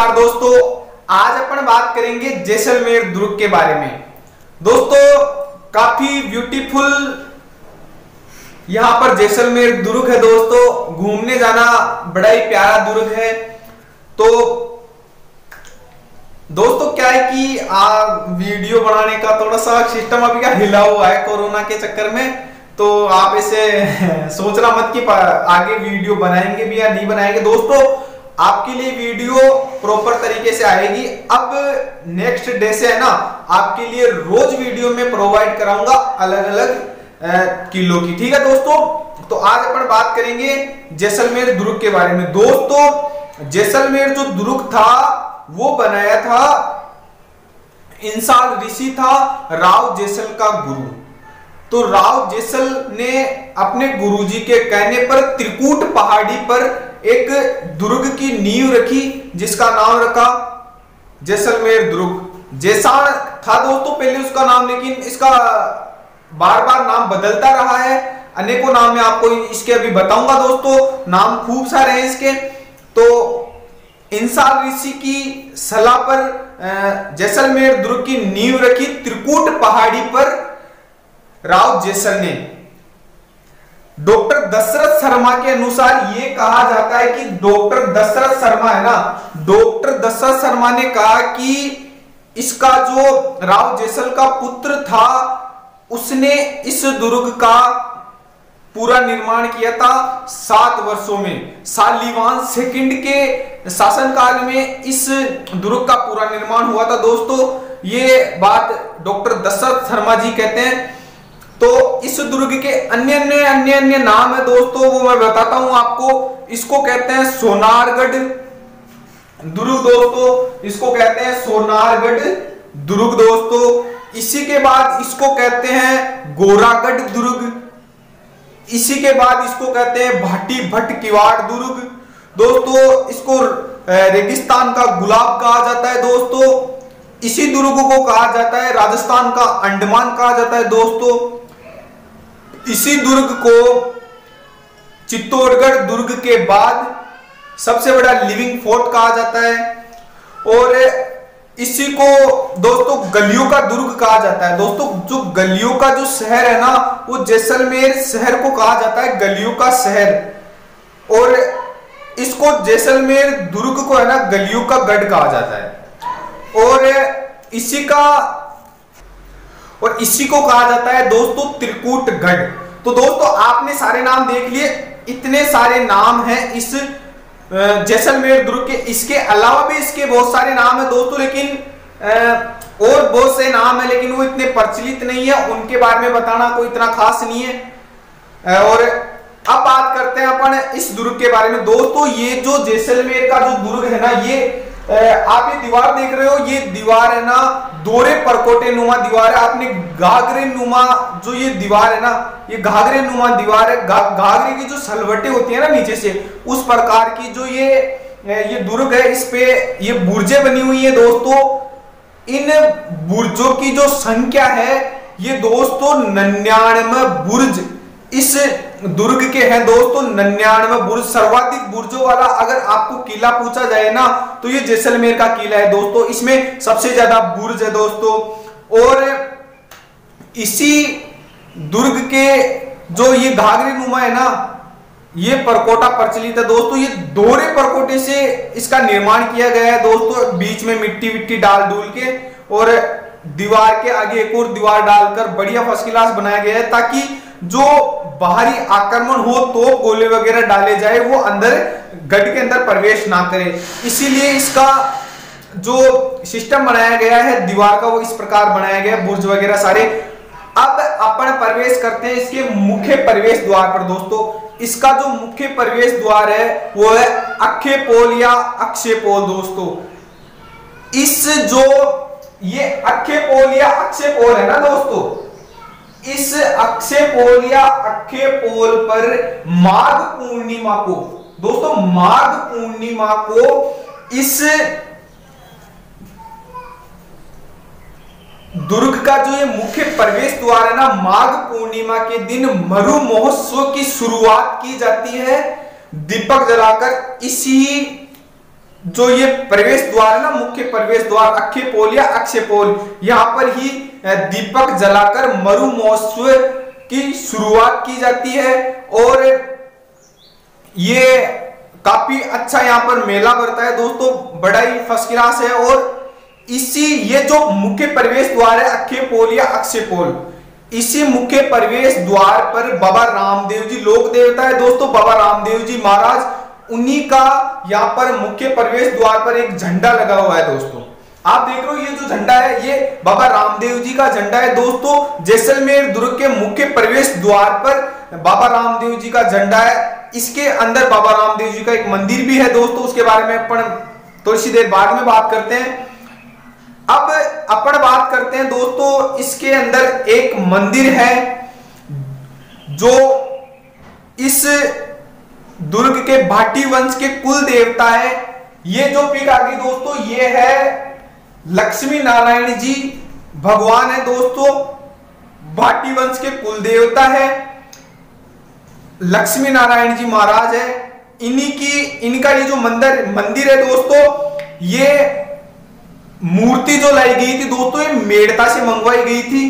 नमस्कार दोस्तों, आज अपन बात करेंगे जैसलमेर दुर्ग के बारे में। दोस्तों काफी ब्यूटीफुल यहाँ पर जैसलमेर दुर्ग है। दोस्तों घूमने जाना बड़ा ही प्यारा दुर्ग है। तो दोस्तों क्या है कि वीडियो बनाने का थोड़ा सा सिस्टम अभी का हिला हुआ है कोरोना के चक्कर में, तो आप इसे सोचना मत कि आगे वीडियो बनाएंगे भी या नहीं बनाएंगे। दोस्तों आपके लिए वीडियो प्रॉपर तरीके से आएगी। अब नेक्स्ट डे से है ना, आपके लिए रोज वीडियो में प्रोवाइड कराऊंगा अलग अलग किलो की। ठीक है दोस्तों, तो आज अपन बात करेंगे जैसलमेर दुर्ग के बारे में। दोस्तों जैसलमेर जो दुर्ग था वो बनाया था इंसान ऋषि था राव जैसल का गुरु। तो राव जैसल ने अपने गुरुजी के कहने पर त्रिकूट पहाड़ी पर एक दुर्ग की नींव रखी, जिसका नाम रखा जैसलमेर दुर्ग। जैसान था दोस्तों पहले उसका नाम, लेकिन इसका बार बार नाम बदलता रहा है। अनेकों नाम मैं आपको इसके अभी बताऊंगा दोस्तों, नाम खूब सारे हैं इसके। तो इंसान ऋषि की सलाह पर जैसलमेर दुर्ग की नींव रखी त्रिकूट पहाड़ी पर राव जैसल ने। डॉक्टर दशरथ शर्मा के अनुसार ये कहा जाता है कि डॉक्टर दशरथ शर्मा है ना, डॉक्टर दशरथ शर्मा ने कहा कि इसका जो राव जैसल का पुत्र था उसने इस दुर्ग का पूरा निर्माण किया था 7 वर्षों में। शालिवाहन सेकंड के शासनकाल में इस दुर्ग का पूरा निर्माण हुआ था। दोस्तों ये बात डॉक्टर दशरथ शर्मा जी कहते हैं। तो इस दुर्ग के अन्य नाम है दोस्तों, वो मैं बताता हूं आपको। इसको कहते हैं सोनारगढ़ दुर्ग दोस्तों, इसको कहते हैं सोनारगढ़ दुर्ग दोस्तों। इसी के बाद इसको कहते हैं गोरागढ़ दुर्ग। इसी के बाद इसको कहते हैं भाटी भट्ट किवाड़ दुर्ग दोस्तों। इसको रेगिस्तान का गुलाब कहा जाता है दोस्तों। इसी दुर्ग को कहा जाता है राजस्थान का अंडमान कहा जाता है दोस्तों। इसी दुर्ग को चित्तौड़गढ़ दुर्ग के बाद सबसे बड़ा लिविंग फोर्ट कहा जाता है। और इसी को दोस्तों गलियों का दुर्ग कहा जाता है। दोस्तों जो गलियों का जो शहर है ना, वो जैसलमेर शहर को कहा जाता है गलियों का शहर। और इसको जैसलमेर दुर्ग को है ना गलियों का गढ़ कहा जाता है। और इसी को कहा जाता है दोस्तों त्रिकूटगढ़। तो दोस्तों आपने सारे नाम देख लिए, इतने सारे नाम हैं इस जैसलमेर दुर्ग के। इसके अलावा भी इसके बहुत सारे नाम है दोस्तों, लेकिन और बहुत से नाम है, लेकिन वो इतने प्रचलित नहीं है, उनके बारे में बताना कोई इतना खास नहीं है। और अब बात करते हैं अपन इस दुर्ग के बारे में। दोस्तों ये जो जैसलमेर का जो दुर्ग है ना, ये आप ये दीवार देख रहे हो, ये दीवार है ना दोहरे परकोटे नुमा दीवार है। आपने घाघरे नुमा जो ये दीवार है ना, ये घाघरे नुमा दीवार है। घाघरे की जो सलवटें होती है ना नीचे से, उस प्रकार की जो ये दुर्ग है, इस पे ये बुर्जें बनी हुई है दोस्तों। इन बुर्जों की जो संख्या है ये दोस्तों 99 बुर्ज इस दुर्ग के हैं दोस्तों। 99 बुर्ज, सर्वाधिक बुर्जों वाला अगर आपको किला पूछा जाए ना, तो ये जैसलमेर का किला है दोस्तों। इसमें सबसे ज्यादा बुर्ज है दोस्तों। और इसी दुर्ग के जो ये घाघरे नुमा है ना, ये परकोटा प्रचलित है दोस्तों। ये दोहरे परकोटे से इसका निर्माण किया गया है दोस्तों, बीच में मिट्टी विट्टी डाल डूल के, और दीवार के आगे एक और दीवार डालकर बढ़िया फर्स्ट क्लास बनाया गया है, ताकि जो बाहरी आक्रमण हो तो गोले वगैरह डाले जाए वो अंदर गढ़ के अंदर प्रवेश ना करे। इसीलिए इसका जो सिस्टम बनाया गया है दीवार का, वो इस प्रकार बनाया गया है, बुर्ज वगैरह सारे। अब अपन प्रवेश करते हैं इसके मुख्य प्रवेश द्वार पर दोस्तों। इसका जो मुख्य प्रवेश द्वार है वो है अक्षय पोल या अक्षय पोल दोस्तों। इस जो ये अक्षय पोल या अक्षय पोल है ना दोस्तों, इस अक्षय पोल या अक्षय पोल पर माघ पूर्णिमा को दोस्तों, माघ पूर्णिमा को इस दुर्ग का जो ये मुख्य प्रवेश द्वार है ना, माघ पूर्णिमा के दिन मरु महोत्सव की शुरुआत की जाती है दीपक जलाकर। इसी जो ये प्रवेश द्वार है ना, मुख्य प्रवेश द्वार अक्षेपोल या अक्षेपोल, यहाँ पर ही दीपक जलाकर मरु महोत्सव की शुरुआत की जाती है। और ये काफी अच्छा यहाँ पर मेला भरता है दोस्तों, बड़ा ही फर्स्ट क्लास है। और इसी ये जो मुख्य प्रवेश द्वार है अक्षेपोल या अक्षेपोल, इसी मुख्य प्रवेश द्वार पर बाबा रामदेव जी लोक देवता है दोस्तों, बाबा रामदेव जी महाराज, उन्हीं का यहाँ पर मुख्य प्रवेश द्वार पर एक झंडा लगा हुआ है दोस्तों। आप देख रहे हो ये जो झंडा है ये बाबा रामदेव जी का झंडा है दोस्तों। जैसलमेर दुर्ग के मुख्य प्रवेश द्वार पर बाबा रामदेव जी का झंडा है। इसके अंदर बाबा रामदेव जी का एक मंदिर भी है दोस्तों, उसके बारे में अपन थोड़ी सी देर बाद में बात करते हैं। अब अपन बात करते हैं दोस्तों, इसके अंदर एक मंदिर है जो इस दुर्ग के भाटी वंश के कुल देवता है। ये जो पिक आ गई दोस्तों, ये है लक्ष्मी नारायण जी भगवान है दोस्तों, भाटी वंश के कुल देवता है, लक्ष्मी नारायण जी महाराज है। इनका ये जो मंदिर है दोस्तों, ये मूर्ति जो लाई गई थी दोस्तों, ये मेड़ता से मंगवाई गई थी।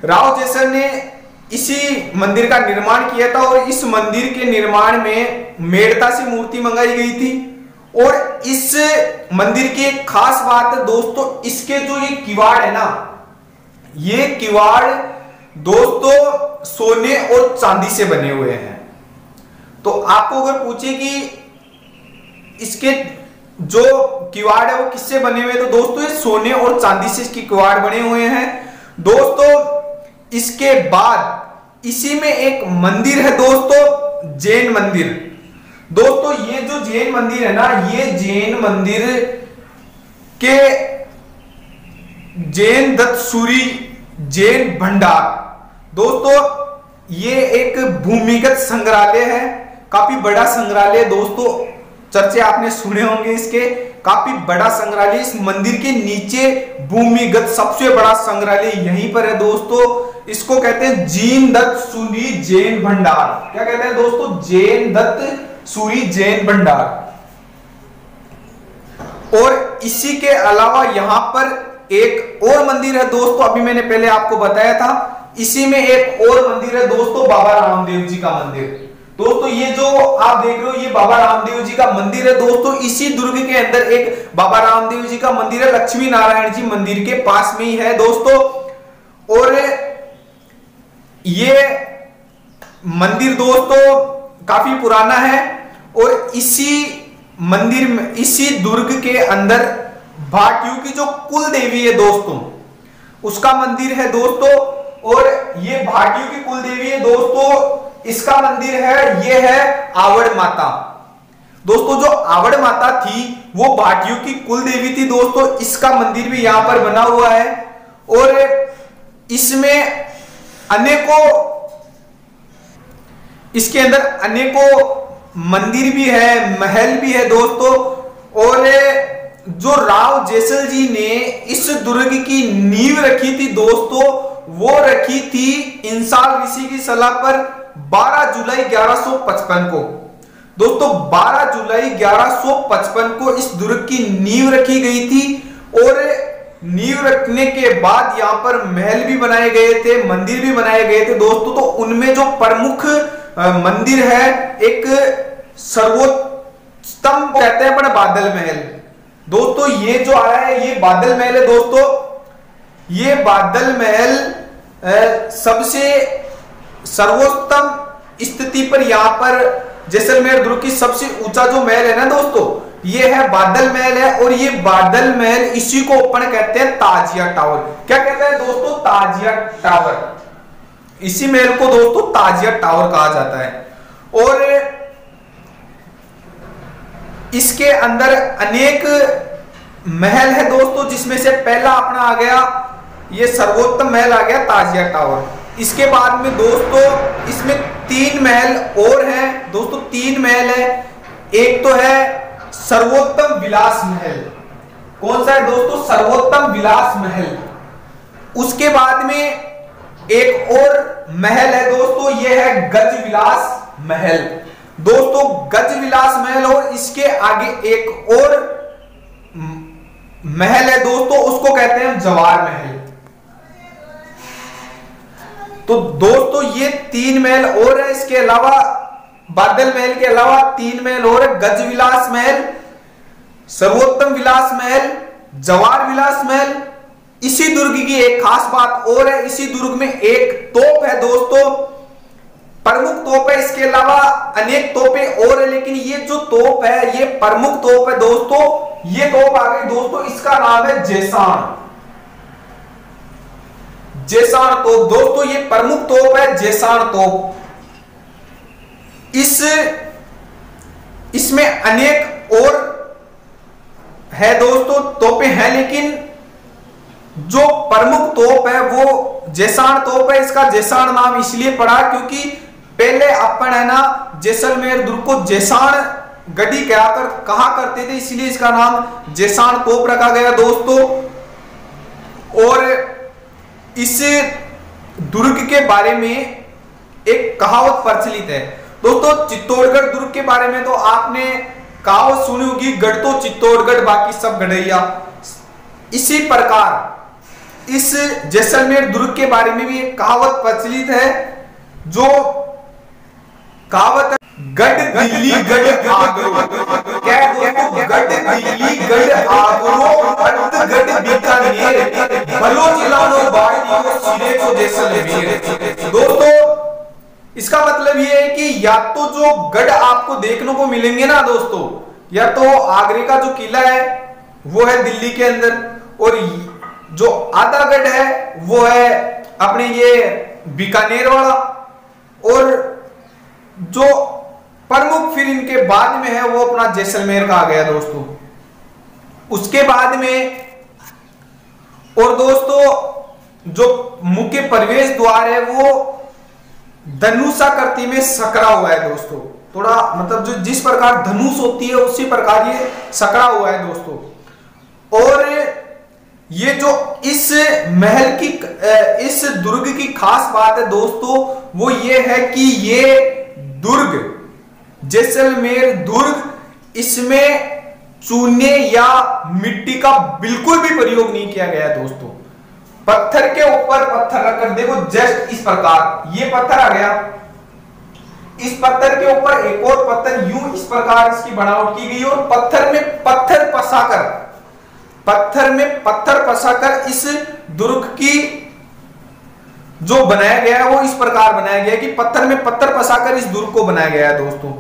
राव जैसर ने इसी मंदिर का निर्माण किया था और इस मंदिर के निर्माण में मेड़ता से मूर्ति मंगाई गई थी। और इस मंदिर की एक खास बात है दोस्तों, इसके जो ये किवाड़ है ना, ये किवाड़ दोस्तों सोने और चांदी से बने हुए हैं। तो आपको अगर पूछे कि इसके जो किवाड़ है वो किससे बने हुए, तो दोस्तों ये सोने और चांदी से इसके किवाड़ बने हुए हैं दोस्तों। इसके बाद इसी में एक मंदिर है दोस्तों, जैन मंदिर। दोस्तों ये जो जैन मंदिर है ना, ये जैन मंदिर के जैन दत्त सूरी जैन भंडार दोस्तों, ये एक भूमिगत संग्रहालय है, काफी बड़ा संग्रहालय दोस्तों, चर्चे आपने सुने होंगे इसके, काफी बड़ा संग्रहालय। इस मंदिर के नीचे भूमिगत सबसे बड़ा संग्रहालय यहीं पर है दोस्तों। इसको कहते हैं जैन दत्त सूरी जैन भंडार। क्या कहते हैं दोस्तों? जैन दत्त सूरी जैन भंडार। और इसी के अलावा यहां पर एक और मंदिर है दोस्तों, अभी मैंने पहले आपको बताया था। इसी में एक और मंदिर है दोस्तों, बाबा रामदेव जी का मंदिर। दोस्तों ये जो आप देख रहे हो ये बाबा रामदेव जी का मंदिर है दोस्तों। इसी दुर्ग के अंदर एक बाबा रामदेव जी का मंदिर है, लक्ष्मी नारायण जी मंदिर के पास में ही है दोस्तों। और ये मंदिर दोस्तों काफी पुराना है। और इसी मंदिर में, इसी दुर्ग के अंदर भाटियों की जो कुल देवी है दोस्तों, उसका मंदिर है दोस्तों। और ये भाटियों की कुल देवी है दोस्तों, इसका मंदिर है, ये है आवड़ माता दोस्तों। जो आवड़ माता थी वो भाटियों की कुल देवी थी दोस्तों। इसका मंदिर भी यहां पर बना हुआ है। और इसमें अनेकों, इसके अंदर अनेकों मंदिर भी है, महल भी है दोस्तों। और जो राव जैसल जी ने इस दुर्ग की नींव रखी थी दोस्तों, वो रखी थी इंसाल ऋषि की सलाह पर 12 जुलाई 1155 को दोस्तों। 12 जुलाई 1155 को इस दुर्ग की नींव रखी गई थी। और नींव रखने के बाद यहाँ पर महल भी बनाए गए थे, मंदिर भी बनाए गए थे दोस्तों। तो उनमें जो प्रमुख मंदिर है, एक सर्वोत्तम कहते हैं अपन बादल महल दोस्तों। ये जो आया है ये बादल महल है दोस्तों। ये बादल महल सबसे सर्वोत्तम स्थिति पर यहाँ पर जैसलमेर दुर्ग की सबसे ऊंचा जो महल है ना दोस्तों, ये है बादल महल है। और ये बादल महल, इसी को अपन कहते हैं ताजिया टावर। क्या कहते हैं दोस्तों? ताजिया टावर। इसी महल को दोस्तों ताजिया टावर कहा जाता है। और इसके अंदर अनेक महल है दोस्तों, जिसमें से पहला अपना आ गया, ये सर्वोत्तम महल आ गया ताजिया टावर। इसके बाद में दोस्तों इसमें 3 महल और हैं दोस्तों, 3 महल है। एक तो है सर्वोत्तम विलास महल। कौन सा है दोस्तों? सर्वोत्तम विलास महल। उसके बाद में एक और महल है दोस्तों, ये है गज विलास महल। दोस्तों गज विलास महल और इसके आगे एक और महल है दोस्तों, उसको कहते हैं जवार महल। तो दोस्तों ये 3 महल और है, इसके अलावा बादल महल के अलावा 3 महल और है, गज विलास महल, सर्वोत्तम विलास महल, जवार विलास महल। इसी दुर्ग की एक खास बात और है, इसी दुर्ग में एक तोप है दोस्तों, प्रमुख तोप है, इसके अलावा अनेक तोपें और है, लेकिन ये जो तोप है ये प्रमुख तोप है दोस्तों। ये तोप आ गई दोस्तों, इसका नाम है जेसान। जेसान तोप दोस्तों, ये प्रमुख तोप है जेसान तोप। इसमें अनेक और है दोस्तों तोपें हैं, लेकिन जो प्रमुख तोप है वो जेसान तोप है। इसका जेसान नाम इसलिए पड़ा क्योंकि पहले अपन है ना जैसलमेर दुर्ग को जेसान गढ़ी कहा करते थे, इसलिए इसका नाम जेसान तोप रखा गया दोस्तों। और इस दुर्ग के बारे में एक कहावत प्रचलित है दोस्तों। चित्तौड़गढ़ दुर्ग के बारे में तो आपने कहावत सुनी होगी, गढ़ तो चित्तौड़गढ़ बाकी सब गढ़ैया। इसी प्रकार इस जैसलमेर दुर्ग के बारे में भी एक कहावत प्रचलित है, जो कहावत है गढ़ दिल्ली गढ़ आगरो। क्या दोस्तों? गढ़ दिल्ली गढ़ आगरो गढ़ बीकानेर बलोच इलानो बाड़ी सिरे को जैसलमेर। दोस्तों इसका मतलब ये है कि या तो जो गढ़ आपको देखने को मिलेंगे ना दोस्तों, या तो आगरे का जो किला है वो है दिल्ली के अंदर, और जो आधा गढ़ है वो है अपने ये बीकानेर वाला, और जो प्रमुख फिर इनके बाद में है वो अपना जैसलमेर का आ गया दोस्तों। उसके बाद में और दोस्तों जो मुख्य प्रवेश द्वार है वो धनुषाकृति में सकरा हुआ है दोस्तों। थोड़ा मतलब जो जिस प्रकार धनुष होती है उसी प्रकार ये सकरा हुआ है दोस्तों। और ये जो इस महल की इस दुर्ग की खास बात है दोस्तों, वो ये है कि ये दुर्ग जैसलमेर दुर्ग, इसमें चूने या मिट्टी का बिल्कुल भी प्रयोग नहीं किया गया है दोस्तों। पत्थर के ऊपर पत्थर रखकर देखो, जस्ट इस प्रकार ये पत्थर आ गया, इस पत्थर के ऊपर एक और पत्थर, यूं इस प्रकार इसकी बनावट की गई, और पत्थर में पत्थर पसाकर इस दुर्ग की जो बनाया गया है वो इस प्रकार बनाया गया है कि पत्थर में पत्थर पसाकर इस दुर्ग को बनाया गया है दोस्तों।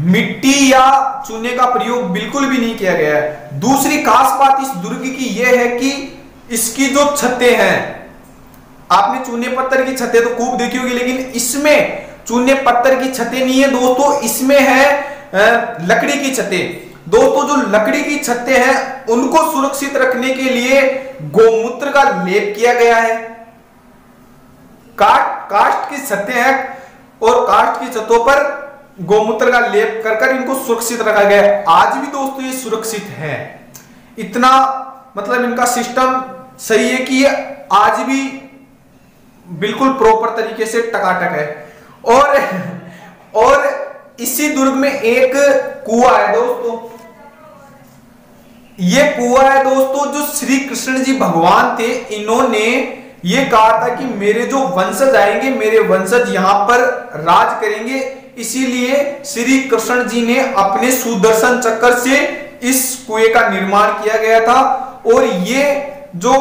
मिट्टी या चूने का प्रयोग बिल्कुल भी नहीं किया गया है। दूसरी खास बात इस दुर्ग की यह है कि इसकी जो छतें हैं, आपने चूने पत्थर की छतें तो खूब देखी होगी, लेकिन इसमें चूने पत्थर की छतें नहीं है दोस्तों, इसमें है लकड़ी की छतें। दोस्तों जो लकड़ी की छतें हैं उनको सुरक्षित रखने के लिए गोमूत्र का लेप किया गया है। काष्ठ की छतें हैं और काष्ठ की छतों पर गोमूत्र का लेप कर इनको सुरक्षित रखा गया है। आज भी दोस्तों ये सुरक्षित है, इतना मतलब इनका सिस्टम सही है कि ये आज भी बिल्कुल प्रॉपर तरीके से टकाटक है। और इसी दुर्ग में एक कुआं है दोस्तों। ये कुआं है दोस्तों जो श्री कृष्ण जी भगवान थे, इन्होंने ये कहा था कि मेरे जो वंशज आएंगे, मेरे वंशज यहां पर राज करेंगे, इसीलिए श्री कृष्ण जी ने अपने सुदर्शन चक्र से इस कुएं का निर्माण किया गया था। और ये जो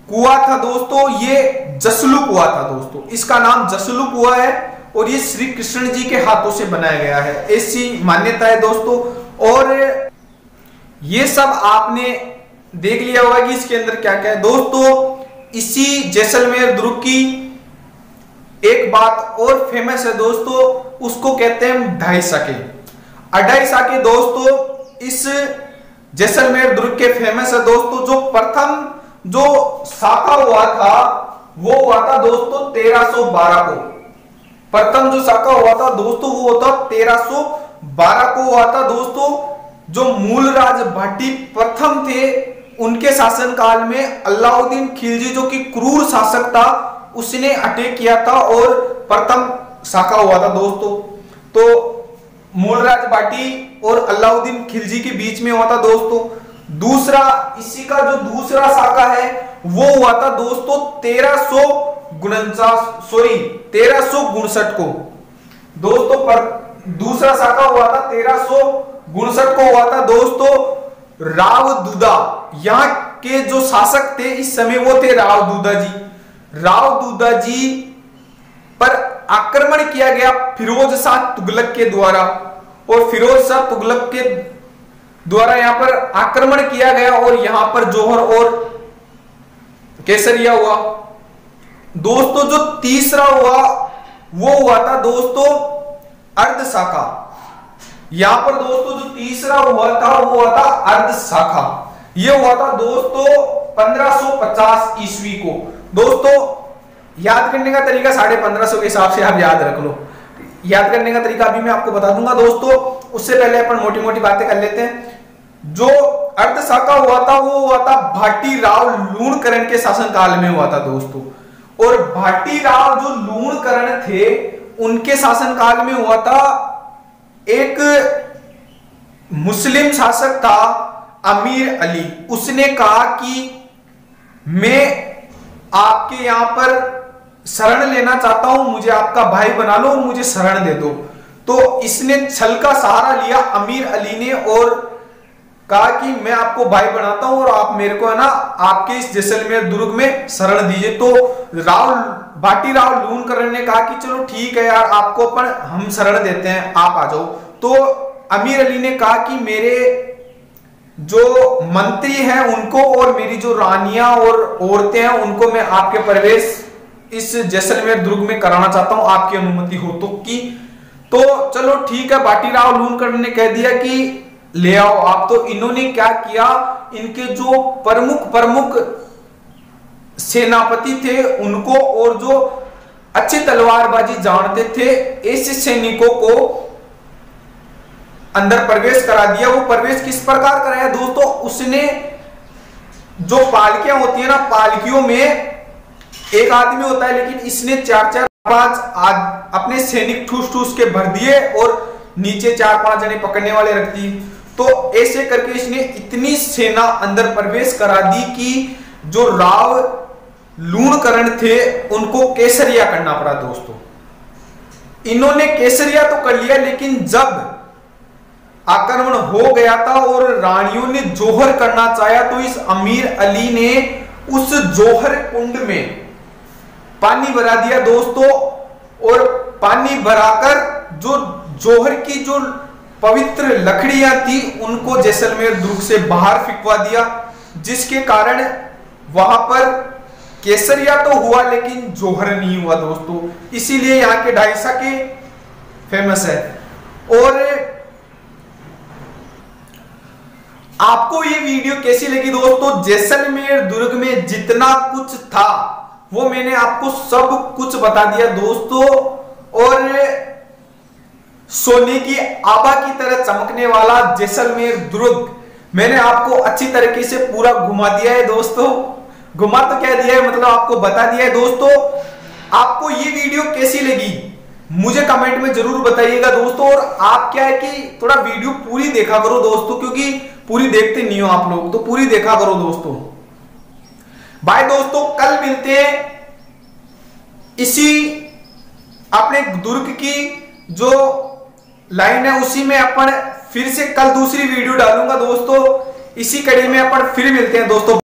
कुआं था दोस्तों, ये जसलू कुआं था दोस्तों, इसका नाम जसलू कुआं है, और ये श्री कृष्ण जी के हाथों से बनाया गया है, ऐसी मान्यता है दोस्तों। और ये सब आपने देख लिया होगा कि इसके अंदर क्या क्या है दोस्तों। इसी जैसलमेर दुर्ग की एक बात और फेमस है दोस्तों, उसको कहते हैं ढाई साके। अढ़ाई साके दोस्तों इस जैसलमेर दुर्ग के फेमस है दोस्तों। जो प्रथम जो साका हुआ था वो हुआ था दोस्तों 1312 को। प्रथम जो साका हुआ था दोस्तों वो होता 1312 को हुआ था दोस्तों। जो मूलराज भाटी प्रथम थे, उनके शासनकाल में अलाउद्दीन खिलजी जो कि क्रूर शासक था, उसने अटैक किया था और प्रथम शाखा हुआ था दोस्तों। तो मूलराज भाटी और अलाउद्दीन खिलजी के बीच में हुआ था दोस्तों। दूसरा, इसी का जो दूसरा शाखा है वो हुआ था दोस्तों 1359 को दोस्तों। पर दूसरा शाखा हुआ था 1359 को हुआ था दोस्तों। राव दूदा, यहां के जो शासक थे इस समय वो थे राव दूदा जी। राव दूदा जी पर आक्रमण किया गया फिरोज शाह तुगलक के द्वारा, और फिरोज शाह तुगलक के द्वारा यहां पर आक्रमण किया गया और यहां पर जौहर और केसरिया हुआ दोस्तों। जो तीसरा हुआ वो हुआ था दोस्तों अर्ध शाखा। यहां पर दोस्तों जो तीसरा हुआ था वो हुआ था अर्ध शाखा। ये हुआ था दोस्तों 1550 ईस्वी को दोस्तों। याद करने का तरीका 1550 के हिसाब से आप याद रख लो। याद करने का तरीका अभी मैं आपको बता दूंगा दोस्तों, उससे पहले अपन मोटी मोटी बातें कर लेते हैं। जो अर्ध शाखा हुआ था वो हुआ था भाटी राव लूणकरण के शासनकाल में हुआ था दोस्तों। और भाटी राव जो लूणकरण थे उनके शासनकाल में हुआ था एक मुस्लिम शासक था अमीर अली। उसने कहा कि मैं आपके यहां पर शरण लेना चाहता हूं, मुझे आपका भाई बना लो और मुझे शरण दे दो। तो इसने छल का सहारा लिया अमीर अली ने और कहा कि मैं आपको भाई बनाता हूं और आप मेरे को है ना आपके इस जैसलमेर दुर्ग में शरण दीजिए। तो भाटी राव लूणकरण ने कहा कि चलो ठीक है यार, आपको अपन हम शरण देते हैं, आप आ जाओ। तो अमीर अली ने कहा कि मेरे जो मंत्री हैं उनको और मेरी जो रानियां और औरतें हैं उनको मैं आपके प्रवेश इस जैसलमेर दुर्ग में कराना चाहता हूं, आपकी अनुमति हो तो की। तो चलो ठीक है, भाटी राव लूणकरण ने कह दिया कि ले आओ आप। तो इन्होंने क्या किया, इनके जो प्रमुख सेनापति थे उनको और जो अच्छी तलवारबाजी जानते थे ऐसे सैनिकों को अंदर प्रवेश करा दिया। वो प्रवेश किस प्रकार कराया दोस्तों, उसने जो पालकियां होती है ना, पालकियों में एक आदमी होता है लेकिन इसने 4-4-5 अपने सैनिक ठूस के भर दिए और नीचे 4-5 जने पकड़ने वाले रख दिए। तो ऐसे करके इसने इतनी सेना अंदर प्रवेश करा दी कि जो राव लूणकरण थे उनको केसरिया करना पड़ा दोस्तों। इन्होंने केसरिया तो कर लिया, लेकिन जब आक्रमण हो गया था और रानियों ने जौहर करना चाहा तो इस अमीर अली ने उस जौहर कुंड में पानी भरा दिया दोस्तों। और पानी भराकर जो जौहर की जो पवित्र लकड़ियां थी उनको जैसलमेर दुर्ग से बाहर फिकवा दिया, जिसके कारण वहां पर केसरिया तो हुआ लेकिन जौहर नहीं हुआ दोस्तों। इसीलिए यहाँ के ढाई शाखे फेमस है। और आपको ये वीडियो कैसी लगी दोस्तों? जैसलमेर दुर्ग में जितना कुछ था वो मैंने आपको सब कुछ बता दिया दोस्तों। और सोने की आभा की तरह चमकने वाला जैसलमेर दुर्ग मैंने आपको अच्छी तरीके से पूरा घुमा दिया है दोस्तों। घुमा तो क्या दिया है, मतलब आपको बता दिया है दोस्तों। आपको ये वीडियो कैसी लगी मुझे कमेंट में जरूर बताइएगा दोस्तों। और आप क्या है कि थोड़ा वीडियो पूरी देखा करो दोस्तों, क्योंकि पूरी देखते नहीं हो आप लोग, तो पूरी देखा करो दोस्तों। बाय दोस्तों, कल मिलते हैं इसी अपने दुर्ग की जो लाइन है उसी में अपन फिर से कल दूसरी वीडियो डालूंगा दोस्तों। इसी कड़ी में अपन फिर मिलते हैं दोस्तों।